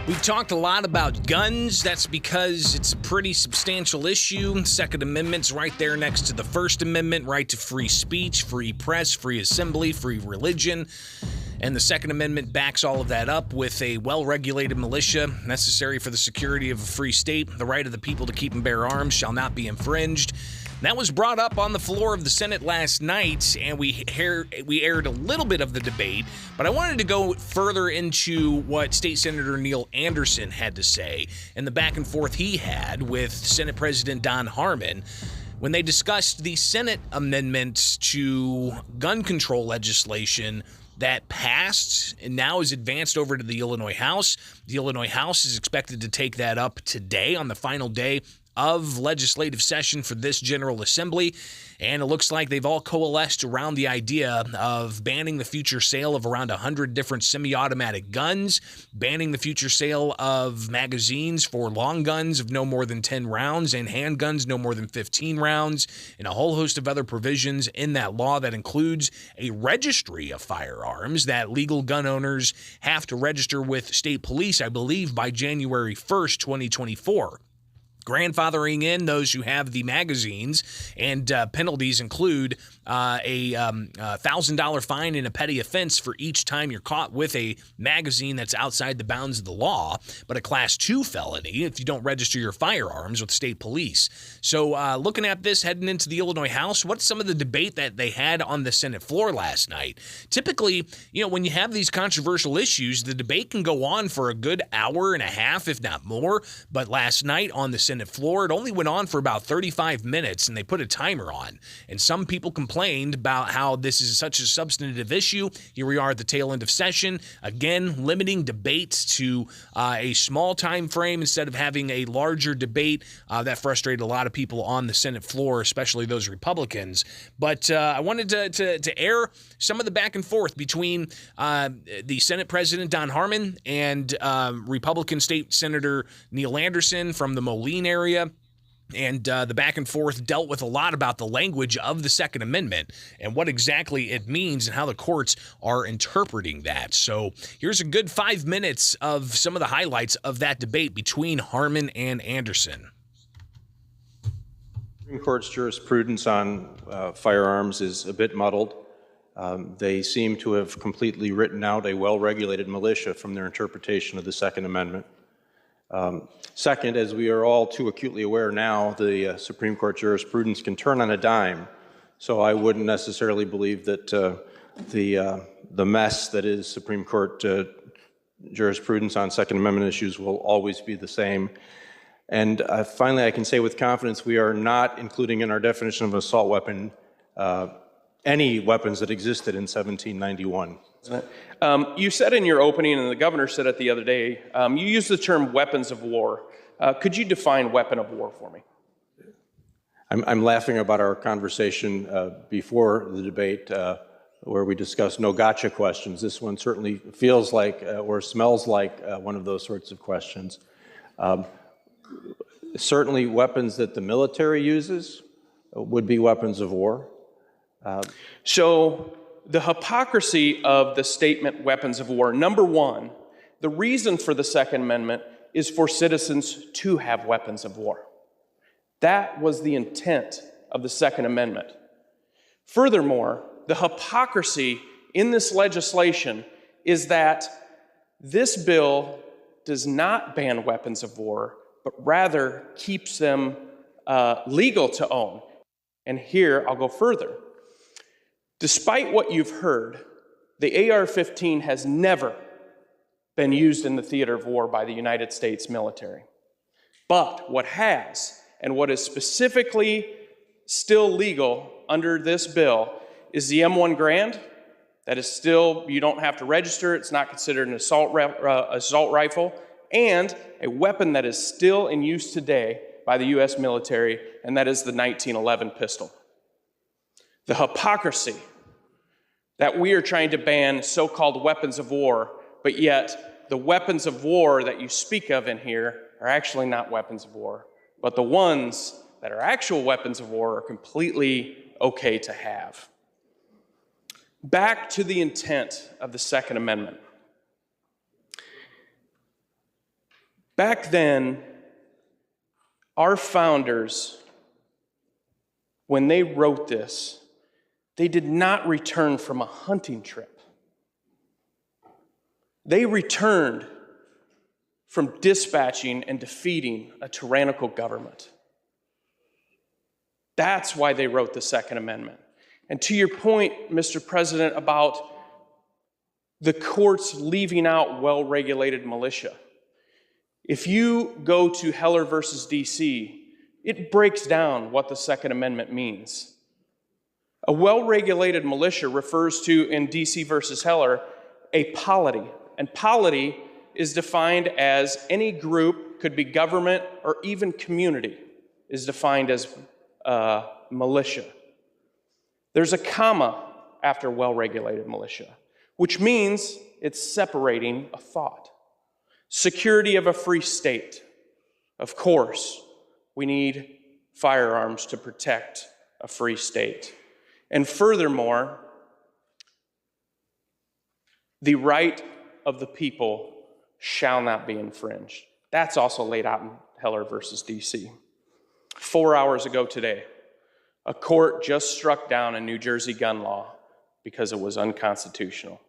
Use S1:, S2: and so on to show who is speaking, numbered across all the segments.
S1: We've talked a lot about guns. That's because it's a pretty substantial issue. Second Amendment's right there next to the First Amendment, right to free speech, free press, free assembly, free religion. And the Second Amendment backs all of that up with a well-regulated militia necessary for the security of a free state. The right of the people to keep and bear arms shall not be infringed. That was brought up on the floor of the Senate last night, and we aired a little bit of the debate, but I wanted to go further into what State Senator Neil Anderson had to say and the back and forth he had with Senate President Don Harmon when they discussed the Senate amendments to gun control legislation that passed and now is advanced over to the Illinois House. The Illinois House is expected to take that up today on the final day of legislative session for this General Assembly, and it looks like they've all coalesced around the idea of banning the future sale of around 100 different semi-automatic guns, banning the future sale of magazines for long guns of no more than 10 rounds and handguns no more than 15 rounds, and a whole host of other provisions in that law that includes a registry of firearms that legal gun owners have to register with state police, I believe, by January 1st, 2024. Grandfathering in those who have the magazines, and penalties include a $1,000 fine and a petty offense for each time you're caught with a magazine that's outside the bounds of the law, but a Class 2 felony if you don't register your firearms with state police. So looking at this heading into the Illinois House, what's some of the debate that they had on the Senate floor last night? Typically, when you have these controversial issues, the debate can go on for a good hour and a half, if not more, but last night on the Senate floor, it only went on for about 35 minutes, and they put a timer on. And some people complained about how this is such a substantive issue. Here we are at the tail end of session, again limiting debates to a small time frame instead of having a larger debate. That frustrated a lot of people on the Senate floor, especially those Republicans. But I wanted to air some of the back and forth between the Senate President Don Harmon and Republican State Senator Neil Anderson from the Moline area. And the back and forth dealt with a lot about the language of the Second Amendment and what exactly it means and how the courts are interpreting that. So here's a good 5 minutes of some of the highlights of that debate between Harmon and Anderson.
S2: Supreme Court's jurisprudence on firearms is a bit muddled. They seem to have completely written out a well-regulated militia from their interpretation of the Second Amendment. Second, as we are all too acutely aware now, the Supreme Court jurisprudence can turn on a dime, so I wouldn't necessarily believe that the mess that is Supreme Court jurisprudence on Second Amendment issues will always be the same. And finally, I can say with confidence we are not including in our definition of an assault weapon any weapons that existed in 1791.
S3: You said in your opening, and the governor said it the other day, you used the term weapons of war. Could you define weapon of war for me?
S2: I'm laughing about our conversation before the debate where we discussed no gotcha questions. This one certainly feels like or smells like one of those sorts of questions. Certainly weapons that the military uses would be weapons of war.
S3: So the hypocrisy of the statement weapons of war, number one, the reason for the Second Amendment is for citizens to have weapons of war. That was the intent of the Second Amendment. Furthermore, the hypocrisy in this legislation is that this bill does not ban weapons of war, but rather keeps them legal to own. And here, I'll go further. Despite what you've heard, the AR-15 has never been used in the theater of war by the United States military. But what has, and what is specifically still legal under this bill, is the M1 Garand. That is still, you don't have to register, it's not considered an assault rifle, and a weapon that is still in use today by the U.S. military, and that is the 1911 pistol. The hypocrisy that we are trying to ban so-called weapons of war, but yet the weapons of war that you speak of in here are actually not weapons of war, but the ones that are actual weapons of war are completely okay to have. Back to the intent of the Second Amendment. Back then, our founders, when they wrote this, they did not return from a hunting trip. They returned from dispatching and defeating a tyrannical government. That's why they wrote the Second Amendment. And to your point, Mr. President, about the courts leaving out well-regulated militia, if you go to Heller versus DC, it breaks down what the Second Amendment means. A well-regulated militia refers to, in DC versus Heller, a polity. And polity is defined as any group, could be government or even community, is defined as militia. There's a comma after well-regulated militia, which means it's separating a thought. Security of a free state. Of course, we need firearms to protect a free state. And furthermore, the right of the people shall not be infringed. That's also laid out in Heller versus DC. 4 hours ago today, a court just struck down a New Jersey gun law because it was unconstitutional.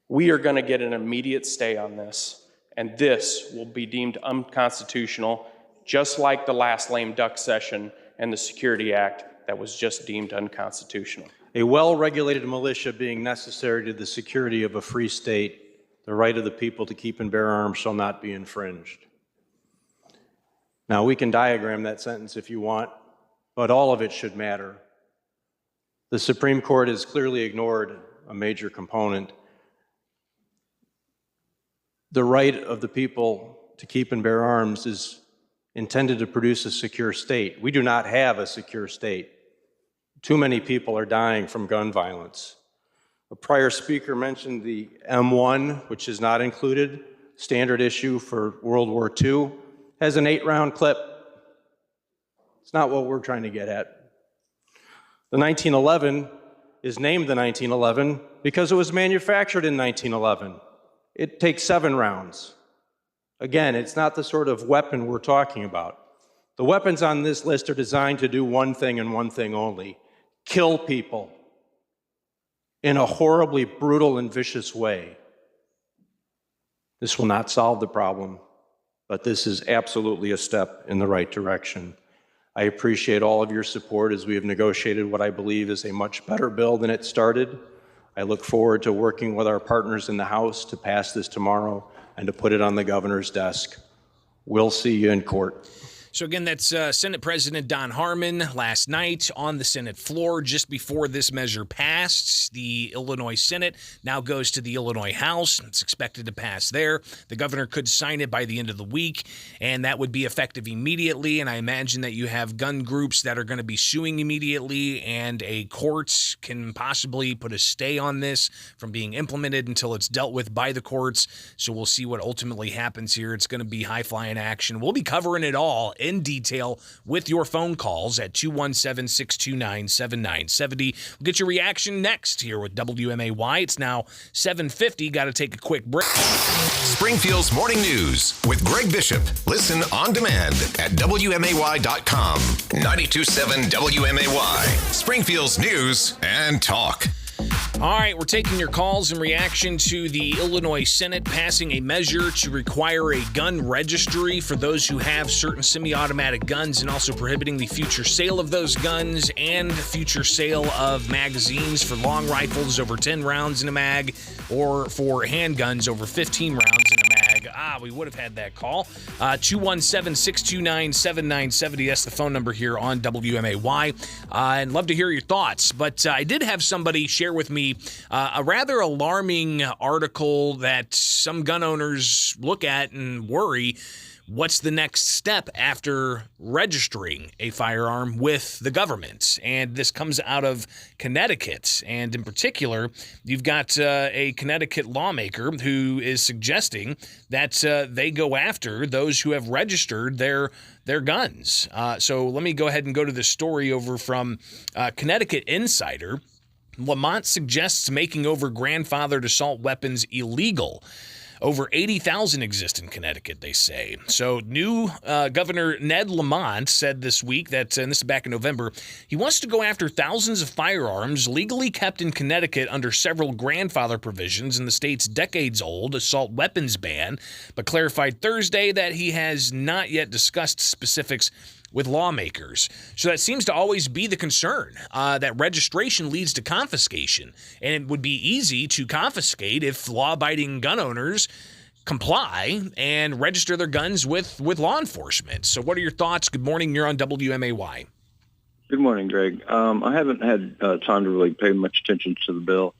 S3: We are going to get an immediate stay on this, and this will be deemed unconstitutional, just like the last lame duck session and the Security Act that was just deemed unconstitutional.
S2: A well-regulated militia being necessary to the security of a free state, the right of the people to keep and bear arms shall not be infringed. Now, we can diagram that sentence if you want, but all of it should matter. The Supreme Court has clearly ignored a major component. The right of the people to keep and bear arms is intended to produce a secure state. We do not have a secure state. Too many people are dying from gun violence. A prior speaker mentioned the M1, which is not included, standard issue for World War II, has an 8-round clip. It's not what we're trying to get at. The 1911 is named the 1911 because it was manufactured in 1911. It takes 7 rounds. Again, it's not the sort of weapon we're talking about. The weapons on this list are designed to do one thing and one thing only: kill people in a horribly brutal and vicious way. This will not solve the problem, but this is absolutely a step in the right direction. I appreciate all of your support as we have negotiated what I believe is a much better bill than it started. I look forward to working with our partners in the House to pass this tomorrow and to put it on the governor's desk. We'll see you in court.
S1: So again, that's Senate President Don Harmon last night on the Senate floor just before this measure passed. The Illinois Senate now goes to the Illinois House. It's expected to pass there. The governor could sign it by the end of the week, and that would be effective immediately. And I imagine that you have gun groups that are going to be suing immediately, and a court can possibly put a stay on this from being implemented until it's dealt with by the courts. So we'll see what ultimately happens here. It's going to be high-flying action. We'll be covering it all in detail with your phone calls at 217-629-7970. We'll get your reaction next here with WMAY. It's now 7:50. Got to take a quick break.
S4: Springfield's Morning News with Greg Bishop. Listen on demand at WMAY.com. 92.7 WMAY. Springfield's News and Talk.
S1: All right, we're taking your calls in reaction to the Illinois Senate passing a measure to require a gun registry for those who have certain semi-automatic guns, and also prohibiting the future sale of those guns and future sale of magazines for long rifles over 10 rounds in a mag, or for handguns over 15 rounds in a mag. We would have had that call. 217-629-7970. That's the phone number here on WMAY. I'd love to hear your thoughts, but I did have somebody share with me a rather alarming article that some gun owners look at and worry. What's the next step after registering a firearm with the government? And this comes out of Connecticut. And in particular, you've got a Connecticut lawmaker who is suggesting that they go after those who have registered their guns. So let me go ahead and go to the story over from Connecticut Insider. Lamont suggests making over grandfathered assault weapons illegal. Over 80,000 exist in Connecticut, they say. So new Governor Ned Lamont said this week that, and this is back in November, he wants to go after thousands of firearms legally kept in Connecticut under several grandfather provisions in the state's decades-old assault weapons ban, but clarified Thursday that he has not yet discussed specifics with lawmakers. So that seems to always be the concern, that registration leads to confiscation. And it would be easy to confiscate if law-abiding gun owners comply and register their guns with law enforcement. So what are your thoughts? Good morning. You're on WMAY.
S5: Good morning, Greg. I haven't had time to really pay much attention to the bill.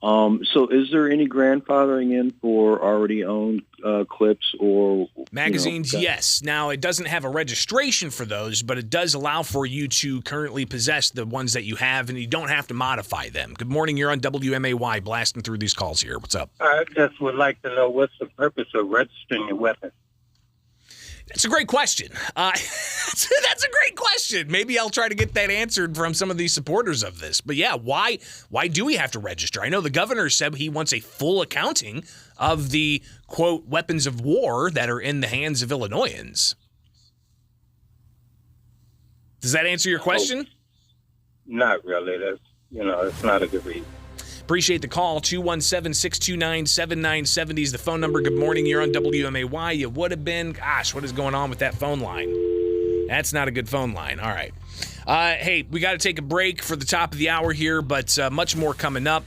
S5: So is there any grandfathering in for already owned clips or
S1: magazines? Yes. Now, it doesn't have a registration for those, but it does allow for you to currently possess the ones that you have, and you don't have to modify them. Good morning. You're on WMAY, blasting through these calls here. What's up?
S6: I just would like to know what's the purpose of registering your weapon.
S1: That's a great question. That's a great question. Maybe I'll try to get that answered from some of these supporters of this. But yeah, why do we have to register? I know the governor said he wants a full accounting of the, quote, weapons of war that are in the hands of Illinoisans. Does that answer your question?
S6: Not really. That's, it's not a good reason.
S1: Appreciate the call. 217-629-7970 is the phone number. Good morning. You're on WMAY. You would have been. Gosh, what is going on with that phone line? That's not a good phone line. All right. Hey, we got to take a break for the top of the hour here, but much more coming up.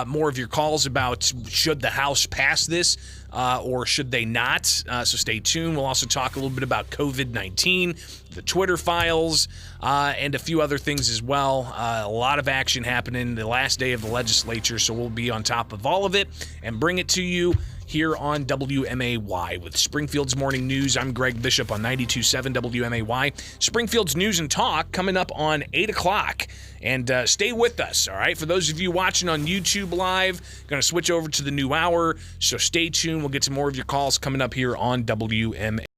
S1: More of your calls about should the House pass this or should they not. So stay tuned. We'll also talk a little bit about COVID-19, the Twitter files, and a few other things as well. A lot of action happening the last day of the legislature, so we'll be on top of all of it and bring it to you here on WMAY with Springfield's Morning News. I'm Greg Bishop on 92.7 WMAY. Springfield's News and Talk coming up on 8 o'clock. And stay with us, all right? For those of you watching on YouTube Live, going to switch over to the new hour, so stay tuned. We'll get to more of your calls coming up here on WMAY.